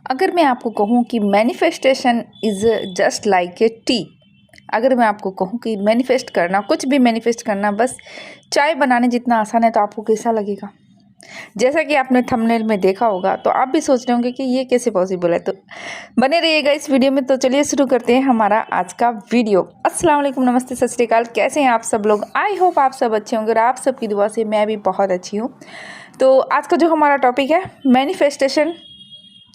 अगर मैं आपको कहूँ कि manifestation is just like A T, अगर मैं आपको कहूँ कि मैनिफेस्ट करना, कुछ भी मैनिफेस्ट करना बस चाय बनाने जितना आसान है, तो आपको कैसा लगेगा? जैसा कि आपने थंबनेल में देखा होगा, तो आप भी सोच रहे होंगे कि ये कैसे पॉसिबल है। तो बने रहिएगा इस वीडियो में। तो चलिए शुरू करते हैं हमारा आज का वीडियो। अस्सलाम वालेकुम, नमस्ते, सत श्री अकाल। कैसे हैं आप सब लोग? आई होप आप सब अच्छे होंगे और आप सबकी दुआ से मैं भी बहुत अच्छी हूँ। तो आज का जो हमारा टॉपिक है, मैनिफेस्टेशन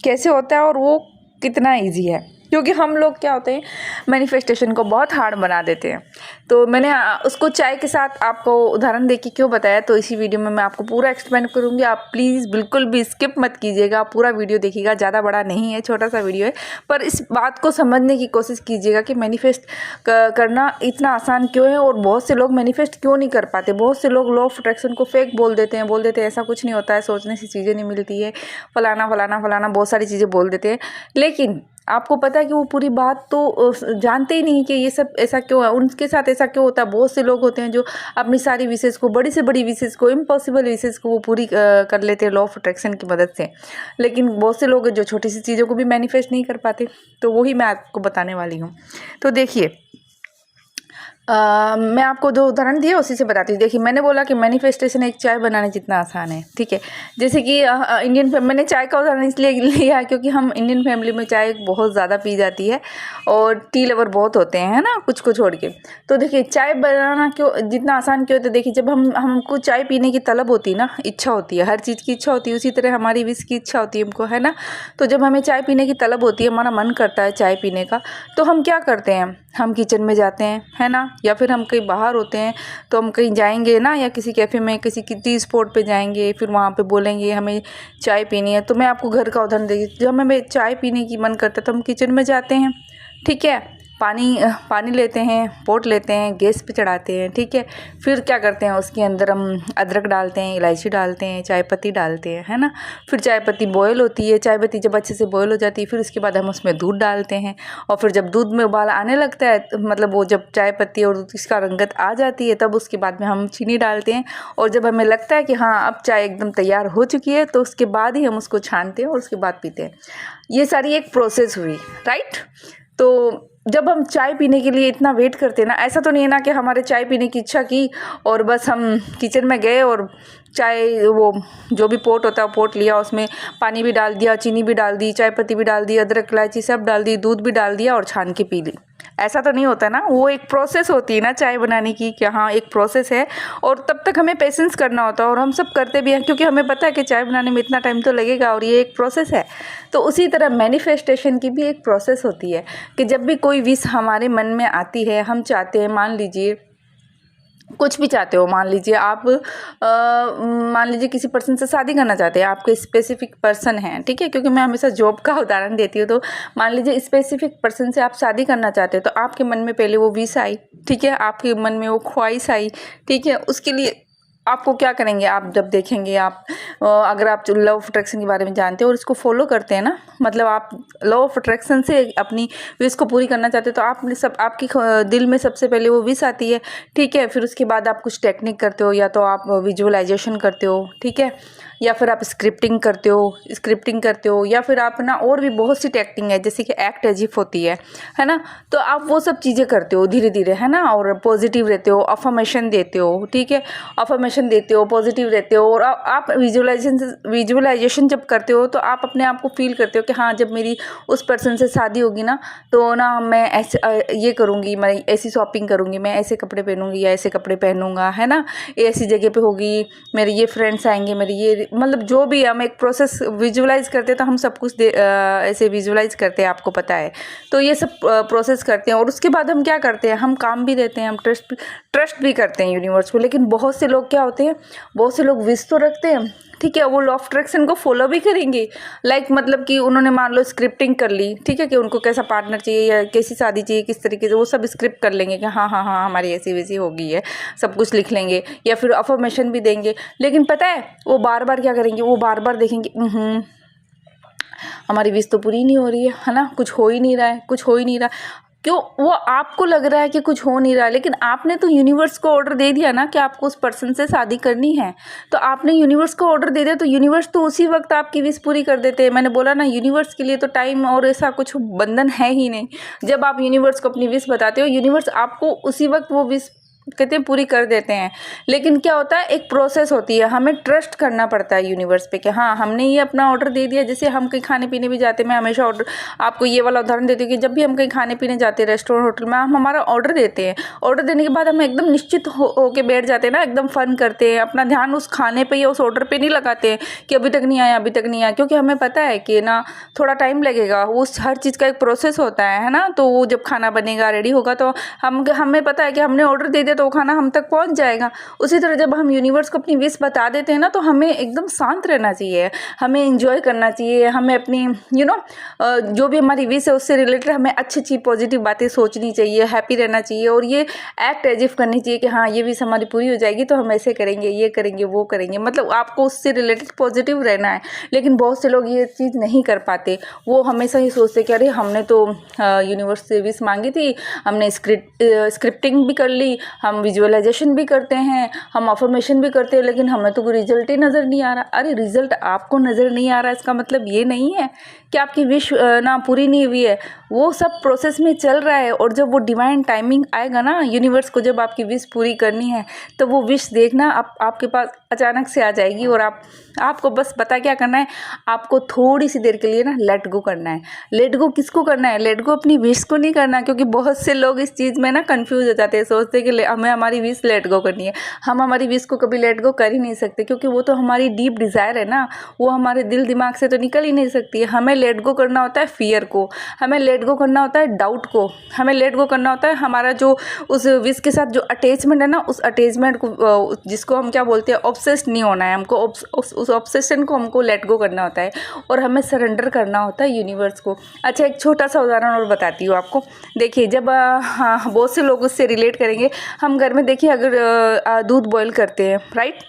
कैसे होता है और वो कितना इजी है, क्योंकि हम लोग क्या होते हैं, मैनिफेस्टेशन को बहुत हार्ड बना देते हैं। तो मैंने उसको चाय के साथ आपको उदाहरण देके क्यों बताया, तो इसी वीडियो में मैं आपको पूरा एक्सप्लेन करूँगी। आप प्लीज़ बिल्कुल भी स्किप मत कीजिएगा, पूरा वीडियो देखिएगा। ज़्यादा बड़ा नहीं है, छोटा सा वीडियो है, पर इस बात को समझने की कोशिश कीजिएगा कि मैनिफेस्ट करना इतना आसान क्यों है और बहुत से लोग मैनिफेस्ट क्यों नहीं कर पाते। बहुत से लोग लॉ ऑफ अट्रैक्शन को फेक बोल देते हैं ऐसा कुछ नहीं होता है, सोचने से चीज़ें नहीं मिलती है, फलाना फलाना फलाना बहुत सारी चीज़ें बोल देते हैं। लेकिन आपको पता है कि वो पूरी बात तो जानते ही नहीं कि ये सब ऐसा क्यों है, उनके साथ ऐसा क्यों होता है। बहुत से लोग होते हैं जो अपनी सारी विशेष को, बड़ी से बड़ी विशेष को, इम्पॉसिबल विशेष को वो पूरी कर लेते हैं लॉ ऑफ अट्रैक्शन की मदद से। लेकिन बहुत से लोग जो छोटी सी चीज़ों को भी मैनिफेस्ट नहीं कर पाते, तो वही मैं आपको बताने वाली हूँ। तो देखिए, मैं आपको दो उदाहरण दिए, उसी से बताती हूँ। देखिए, मैंने बोला कि मैनिफेस्टेशन एक चाय बनाने जितना आसान है, ठीक है। जैसे कि मैंने चाय का उदाहरण इसलिए लिया है क्योंकि हम इंडियन फैमिली में चाय बहुत ज़्यादा पी जाती है और टी लवर बहुत होते हैं, है ना, कुछ को छोड़ के। तो देखिए, चाय बनाना क्यों जितना आसान क्यों होता है? देखिए, जब हमको चाय पीने की तलब होती है ना, इच्छा होती है, हर चीज़ की इच्छा होती है, उसी तरह हमारी विश की इच्छा होती है हमको, है ना। तो जब हमें चाय पीने की तलब होती है, हमारा मन करता है चाय पीने का, तो हम क्या करते हैं? हम किचन में जाते हैं, है ना, या फिर हम कहीं बाहर होते हैं तो हम कहीं जाएंगे ना, या किसी कैफ़े में, किसी टी स्पॉट पे जाएंगे, फिर वहाँ पे बोलेंगे हमें चाय पीनी है। तो मैं आपको घर का उदाहरण देखिए, जब हमें चाय पीने की मन करता है तो हम किचन में जाते हैं, ठीक है। पानी लेते हैं, पोट लेते हैं, गैस पे चढ़ाते हैं, ठीक है। फिर क्या करते हैं, उसके अंदर हम अदरक डालते हैं, इलायची डालते हैं, चाय पत्ती डालते हैं, है ना। फिर चाय पत्ती बॉयल होती है, चाय पत्ती जब अच्छे से बॉयल हो जाती है, फिर उसके बाद हम उसमें दूध डालते हैं। और फिर जब दूध में उबाल आने लगता है, मतलब वो जब चाय पत्ती और इसका रंगत आ जाती है, तब उसके बाद में हम चीनी डालते हैं। और जब हमें लगता है कि हाँ, अब चाय एकदम तैयार हो चुकी है, तो उसके बाद ही हम उसको छानते हैं और उसके बाद पीते हैं। ये सारी एक प्रोसेस हुई, राइट। तो जब हम चाय पीने के लिए इतना वेट करते हैं ना, ऐसा तो नहीं है ना कि हमारे चाय पीने की इच्छा की और बस हम किचन में गए और चाय, वो जो भी पोट होता है वो पोट लिया, उसमें पानी भी डाल दिया, चीनी भी डाल दी, चाय पत्ती भी डाल दी, अदरक इलायची सब डाल दी, दूध भी डाल दिया और छान के पी ली। ऐसा तो नहीं होता ना, वो एक प्रोसेस होती है ना चाय बनाने की, कि हाँ एक प्रोसेस है और तब तक हमें पेशेंस करना होता है। और हम सब करते भी हैं क्योंकि हमें पता है कि चाय बनाने में इतना टाइम तो लगेगा और ये एक प्रोसेस है। तो उसी तरह मैनिफेस्टेशन की भी एक प्रोसेस होती है कि जब भी कोई विश हमारे मन में आती है, हम चाहते हैं, मान लीजिए कुछ भी चाहते हो, मान लीजिए आप मान लीजिए किसी पर्सन से शादी करना चाहते हैं, आपके स्पेसिफिक पर्सन हैं, ठीक है, क्योंकि मैं हमेशा जॉब का उदाहरण देती हूँ। तो मान लीजिए स्पेसिफिक पर्सन से आप शादी करना चाहते हैं, तो आपके मन में पहले वो विश आई, ठीक है, आपके मन में वो ख्वाहिश आई, ठीक है। उसके लिए आपको क्या करेंगे, आप जब देखेंगे, आप अगर आप लॉ ऑफ अट्रैक्शन के बारे में जानते हो और इसको फॉलो करते हैं ना, मतलब आप लॉ ऑफ अट्रैक्शन से अपनी विश को पूरी करना चाहते हो, तो आपकी दिल में सबसे पहले वो विश आती है, ठीक है। फिर उसके बाद आप कुछ टेक्निक करते हो, या तो आप विजुअलाइजेशन करते हो, ठीक है, या फिर आप स्क्रिप्टिंग करते हो, या फिर आप ना, और भी बहुत सी टेक्निक है, जैसे कि एक्ट एज इफ होती है ना। तो आप वो सब चीज़ें करते हो धीरे धीरे, है ना, और पॉजिटिव रहते हो, अफर्मेशन देते हो, ठीक है, अफर्मेशन देते हो, पॉजिटिव रहते हो। और आप विजुअलाइजेशन जब करते हो, तो आप अपने आप को फील करते हो कि हाँ, जब मेरी उस पर्सन से शादी होगी ना, तो ना मैं ऐसे ये करूँगी, मैं ऐसी शॉपिंग करूँगी, मैं ऐसे कपड़े पहनूँगी या ऐसे कपड़े पहनूँगा, है ना, ऐसी जगह पे होगी, मेरे ये फ्रेंड्स आएंगे, मेरी ये, मतलब जो भी हम एक प्रोसेस विजुअलाइज करते हैं, तो हम सब कुछ ऐसे विजुअलाइज करते हैं, आपको पता है। तो ये सब प्रोसेस करते हैं और उसके बाद हम क्या करते हैं, हम काम भी देते हैं, हम ट्रस्ट भी करते हैं यूनिवर्स को। लेकिन बहुत से लोग क्या होते हैं, बहुत से लोग विश तो रखते हैं, ठीक है, वो लॉ ऑफ अट्रैक्शन को फॉलो भी करेंगे, लाइक मतलब कि उन्होंने मान लो स्क्रिप्टिंग कर ली, ठीक है, कि उनको कैसा पार्टनर चाहिए या कैसी शादी चाहिए, किस तरीके से, वो सब स्क्रिप्ट कर लेंगे कि हाँ हाँ हाँ हमारी ऐसी वैसी होगी है, सब कुछ लिख लेंगे, या फिर अफर्मेशन भी देंगे। लेकिन पता है वो बार बार क्या करेंगे, वो बार बार देखेंगे, हमारी विश तो पूरी नहीं हो रही है ना, कुछ हो ही नहीं रहा है, कुछ हो ही नहीं रहा। क्यों? वो आपको लग रहा है कि कुछ हो नहीं रहा है, लेकिन आपने तो यूनिवर्स को ऑर्डर दे दिया ना कि आपको उस पर्सन से शादी करनी है। तो आपने यूनिवर्स को ऑर्डर दे दिया, तो यूनिवर्स तो उसी वक्त आपकी विश पूरी कर देते हैं। मैंने बोला ना, यूनिवर्स के लिए तो टाइम और ऐसा कुछ बंधन है ही नहीं। जब आप यूनिवर्स को अपनी विश बताते हो, यूनिवर्स आपको उसी वक्त वो विश कहते हैं पूरी कर देते हैं। लेकिन क्या होता है, एक प्रोसेस होती है, हमें ट्रस्ट करना पड़ता है यूनिवर्स पे कि हाँ, हमने ये अपना ऑर्डर दे दिया। जैसे हम कहीं खाने पीने भी जाते हैं, मैं हमेशा ऑर्डर, आपको ये वाला उदाहरण देती हूँ कि जब भी हम कहीं खाने पीने जाते हैं रेस्टोरेंट होटल में, हम हमारा ऑर्डर देते हैं। ऑर्डर देने के बाद हम एकदम निश्चित होके बैठ जाते हैं ना, एकदम फन करते हैं, अपना ध्यान उस खाने पर या उस ऑर्डर पर नहीं लगाते हैं कि अभी तक नहीं आया, अभी तक नहीं आया, क्योंकि हमें पता है कि ना थोड़ा टाइम लगेगा। उस हर चीज़ का एक प्रोसेस होता है ना। तो वो जब खाना बनेगा, रेडी होगा, तो हमें पता है कि हमने ऑर्डर दे दिया तो वो खाना हम तक पहुंच जाएगा। उसी तरह जब हम यूनिवर्स को अपनी विश बता देते हैं ना, तो हमें एकदम शांत रहना चाहिए, हमें एंजॉय करना चाहिए, हमें अपनी जो भी हमारी विश है उससे रिलेटेड हमें अच्छी अच्छी पॉजिटिव बातें सोचनी चाहिए, हैप्पी रहना चाहिए, और ये एक्ट एज इफ करनी चाहिए कि हाँ, ये विश हमारी पूरी हो जाएगी तो हम ऐसे करेंगे, ये करेंगे, वो करेंगे। मतलब आपको उससे रिलेटेड पॉजिटिव रहना है। लेकिन बहुत से लोग ये चीज़ नहीं कर पाते। वो हमेशा ही सोचते कि अरे, हमने तो यूनिवर्स से विश मांगी थी, हमने स्क्रिप्टिंग भी कर ली, हम विजुअलाइजेशन भी करते हैं, हम अफर्मेशन भी करते हैं, लेकिन हमें तो कोई रिजल्ट ही नज़र नहीं आ रहा। अरे, रिजल्ट आपको नज़र नहीं आ रहा, इसका मतलब ये नहीं है कि आपकी विश ना पूरी नहीं हुई है। वो सब प्रोसेस में चल रहा है, और जब वो डिवाइन टाइमिंग आएगा ना, यूनिवर्स को जब आपकी विश पूरी करनी है, तो वो विश देखना आपके पास अचानक से आ जाएगी। और आपको बस पता क्या करना है, आपको थोड़ी सी देर के लिए ना लेट गो करना है। लेट गो किसको करना है? लेट गो अपनी विश को नहीं करना, क्योंकि बहुत से लोग इस चीज़ में ना कंफ्यूज हो जाते हैं, सोचते हैं कि हमें हमारी विश लेट गो करनी है। हम हमारी विश को कभी लेट गो कर ही नहीं सकते, क्योंकि वो तो हमारी डीप डिज़ायर है ना, वो हमारे दिल दिमाग से तो निकल ही नहीं सकती है। हमें लेट गो करना होता है फियर को, हमें लेट गो करना होता है डाउट को, हमें लेट गो करना होता है हमारा जो उस विश के साथ जो अटैचमेंट है ना, उस अटैचमेंट को, जिसको हम क्या बोलते हैं, ऑब्सेस्ड नहीं होना है हमको। उस ऑब्सेशन को हमको लेट गो करना होता है, और हमें सरेंडर करना होता है यूनिवर्स को। अच्छा, एक छोटा सा उदाहरण और बताती हूँ आपको। देखिए, जब हाँ, बहुत से लोग उससे रिलेट करेंगे। हम घर में देखिए, अगर दूध बॉईल करते हैं, राइट,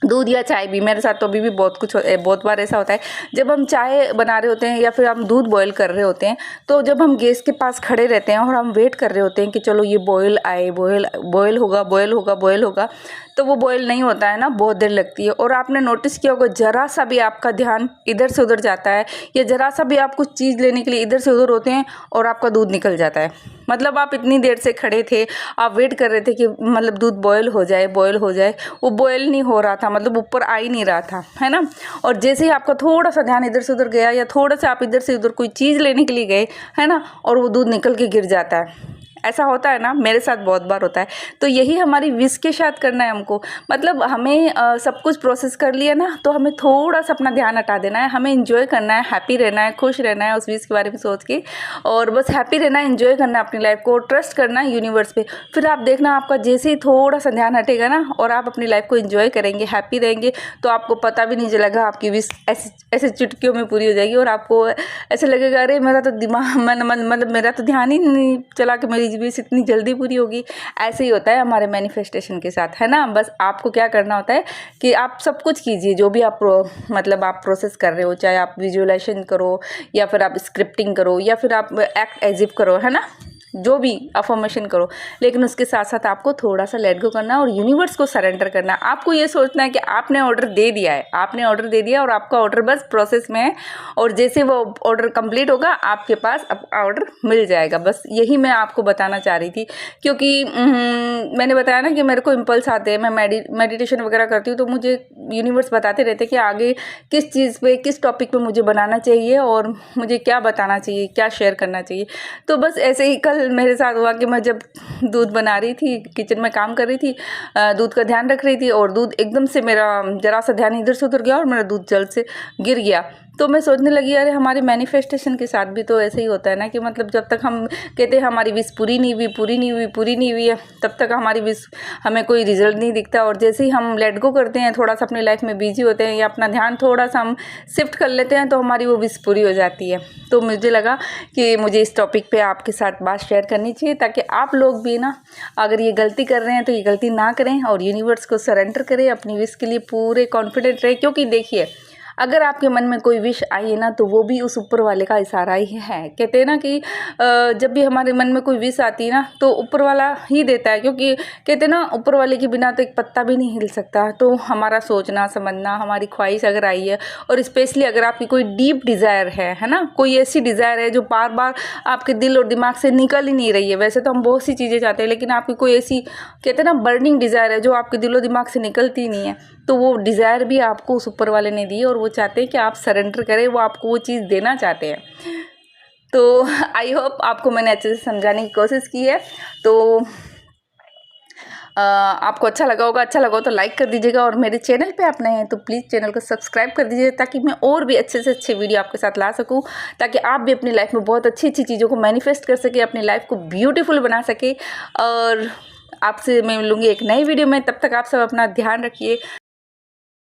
दूध या चाय भी, मेरे साथ तो अभी भी बहुत बार ऐसा होता है। जब हम चाय बना रहे होते हैं या फिर हम दूध बॉईल कर रहे होते हैं, तो जब हम गैस के पास खड़े रहते हैं और हम वेट कर रहे होते हैं कि चलो ये बॉईल आए, बॉईल होगा, तो वो बॉईल नहीं होता है ना, बहुत देर लगती है। और आपने नोटिस किया होगा, ज़रा सा भी आपका ध्यान इधर से उधर जाता है, या ज़रा सा भी आप कुछ चीज़ लेने के लिए इधर से उधर होते हैं और आपका दूध निकल जाता है। मतलब आप इतनी देर से खड़े थे, आप वेट कर रहे थे कि मतलब दूध बॉईल हो जाए, वो बॉईल नहीं हो रहा था, मतलब ऊपर आ ही नहीं रहा था, है ना। और जैसे ही आपका थोड़ा सा ध्यान इधर से उधर गया, या थोड़ा सा आप इधर से उधर कोई चीज़ लेने के लिए गए, है ना, और वो दूध निकल के गिर जाता है। ऐसा होता है ना, मेरे साथ बहुत बार होता है। तो यही हमारी विश के साथ करना है हमको। मतलब हमें सब कुछ प्रोसेस कर लिया ना, तो हमें थोड़ा सा अपना ध्यान हटा देना है, हमें एंजॉय करना है, हैप्पी रहना है, खुश रहना है उस विश के बारे में सोच के, और बस हैप्पी रहना है, एंजॉय करना है अपनी लाइफ को, ट्रस्ट करना है यूनिवर्स पे। फिर आप देखना, आपका जैसे ही थोड़ा सा ध्यान हटेगा ना, और आप अपनी लाइफ को एंजॉय करेंगे, हैप्पी रहेंगे, तो आपको पता भी नहीं चलेगा, आपकी विश ऐसे चुटकियों में पूरी हो जाएगी। और आपको ऐसे लगेगा, अरे मेरा तो दिमाग मतलब मेरा तो ध्यान ही नहीं चला कि मेरी विश इतनी जल्दी पूरी होगी। ऐसे ही होता है हमारे मैनिफेस्टेशन के साथ, है ना। बस आपको क्या करना होता है कि आप सब कुछ कीजिए, जो भी आप मतलब आप प्रोसेस कर रहे हो, चाहे आप विजुअलाइजेशन करो, या फिर आप स्क्रिप्टिंग करो, या फिर आप एक्ट एज इफ करो, है ना, जो भी अफर्मेशन करो। लेकिन उसके साथ साथ आपको थोड़ा सा लेट गो करना है और यूनिवर्स को सरेंडर करना है। आपको ये सोचना है कि आपने ऑर्डर दे दिया है, और आपका ऑर्डर बस प्रोसेस में है, और जैसे वो ऑर्डर कंप्लीट होगा, आपके पास ऑर्डर मिल जाएगा। बस यही मैं आपको बताना चाह रही थी, क्योंकि मैंने बताया ना कि मेरे को इम्पल्स आते हैं, मैं मेडिटेशन वगैरह करती हूँ, तो मुझे यूनिवर्स बताते रहते हैं कि आगे किस चीज़ पे, किस टॉपिक पे मुझे बनाना चाहिए, और मुझे क्या बताना चाहिए, क्या शेयर करना चाहिए। तो बस ऐसे ही कल मेरे साथ हुआ कि मैं जब दूध बना रही थी, किचन में काम कर रही थी, दूध का ध्यान रख रही थी, और दूध एकदम से मेरा ज़रा सा ध्यान इधर से उधर गया और मेरा दूध जल्द से गिर गया। तो मैं सोचने लगी, अरे हमारे मैनिफेस्टेशन के साथ भी तो ऐसे ही होता है ना, कि मतलब जब तक हम कहते हैं हमारी विश पूरी नहीं हुई है, तब तक हमारी विश हमें कोई रिजल्ट नहीं दिखता। और जैसे ही हम लेट गो करते हैं, थोड़ा सा अपनी लाइफ में बिजी होते हैं, या अपना ध्यान थोड़ा सा हम शिफ्ट कर लेते हैं, तो हमारी वो विश पूरी हो जाती है। तो मुझे लगा कि मुझे इस टॉपिक पे आपके साथ बात शेयर करनी चाहिए, ताकि आप लोग भी ना, अगर ये गलती कर रहे हैं तो ये गलती ना करें, और यूनिवर्स को सरेंडर करें, अपनी विश के लिए पूरे कॉन्फिडेंट रहे। क्योंकि देखिए, अगर आपके मन में कोई विश आई है ना, तो वो भी उस ऊपर वाले का इशारा ही है। कहते हैं ना कि जब भी हमारे मन में कोई विश आती है ना, तो ऊपर वाला ही देता है, क्योंकि कहते हैं ना ऊपर वाले के बिना तो एक पत्ता भी नहीं हिल सकता। तो हमारा सोचना समझना, हमारी ख्वाहिश अगर आई है, और स्पेशली अगर आपकी कोई डीप डिज़ायर है ना, कोई ऐसी डिज़ायर है जो बार बार आपके दिल और दिमाग से निकल ही नहीं रही है। वैसे तो हम बहुत सी चीज़ें चाहते हैं, लेकिन आपकी कोई ऐसी कहते हैं ना बर्निंग डिज़ायर है जो आपके दिलो दिमाग से निकलती नहीं है, तो वो डिज़ायर भी आपको उस ऊपर वाले ने दी, और वो चाहते हैं कि आप सरेंडर करें, वो आपको वो चीज़ देना चाहते हैं। तो आई होप आपको मैंने अच्छे से समझाने की कोशिश की है। तो आपको अच्छा लगा होगा, अच्छा लगा हो तो लाइक कर दीजिएगा, और मेरे चैनल पे आप नए हैं तो प्लीज़ चैनल को सब्सक्राइब कर दीजिए, ताकि मैं और भी अच्छे से अच्छे वीडियो आपके साथ ला सकूं, ताकि आप भी अपनी लाइफ में बहुत अच्छी अच्छी चीज़ों को मैनिफेस्ट कर सके, अपनी लाइफ को ब्यूटीफुल बना सके। और आपसे मैं मिलूँगी एक नई वीडियो में, तब तक आप सब अपना ध्यान रखिए।